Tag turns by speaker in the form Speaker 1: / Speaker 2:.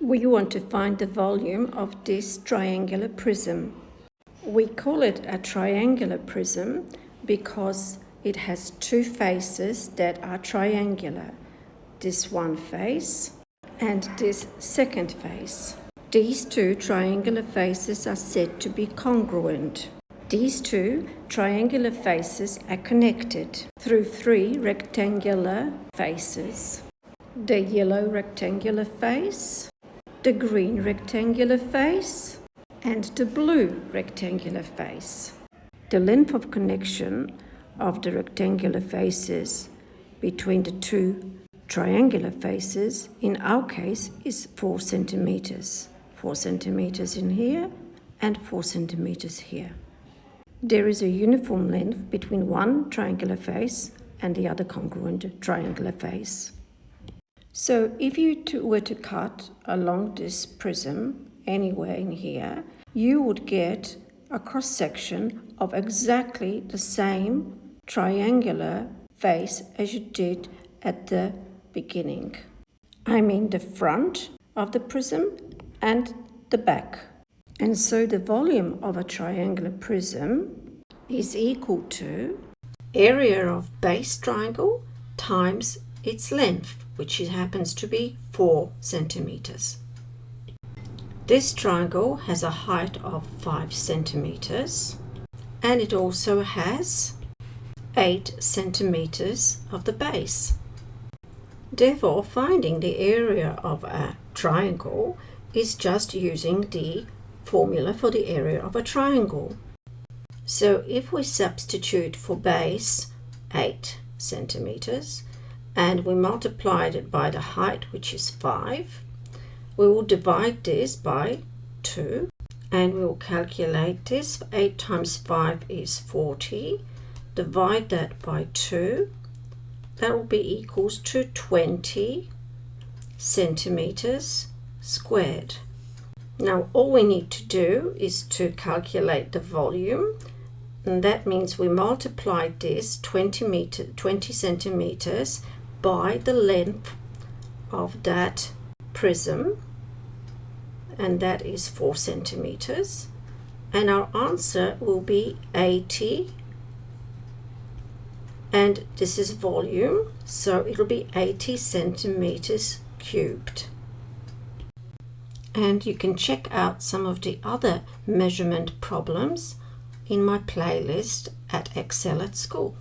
Speaker 1: We want to find the volume of this triangular prism. We call it a triangular prism because it has two faces that are triangular. This one face and this second face. These two triangular faces are said to be congruent. These two triangular faces are connected through three rectangular faces. The yellow rectangular face, the green rectangular face, and the blue rectangular face. The length of connection of the rectangular faces between the two triangular faces, in our case, is 4 centimeters. 4 centimeters in here and 4 centimeters here. There is a uniform length between one triangular face and the other congruent triangular face. So if you were to cut along this prism anywhere in here, you would get a cross-section of exactly the same triangular face as you did at the beginning. I mean the front of the prism and the back. And so the volume of a triangular prism is equal to area of base triangle times its length, which happens to be 4 centimeters. This triangle has a height of 5 centimeters and it also has 8 centimeters of the base. Therefore, finding the area of a triangle is just using the formula for the area of a triangle. So if we substitute for base 8 centimeters and we multiplied it by the height, which is 5, we will divide this by 2 and we will calculate this. 8 times 5 is 40. Divide that by 2. That will be equals to 20 centimeters squared. Now all we need to do is to calculate the volume, and that means we multiply this 20 centimeters by the length of that prism, and that is 4 centimeters, and our answer will be 80, and this is volume, so it'll be 80 centimeters cubed. And you can check out some of the other measurement problems in my playlist at Excel at School.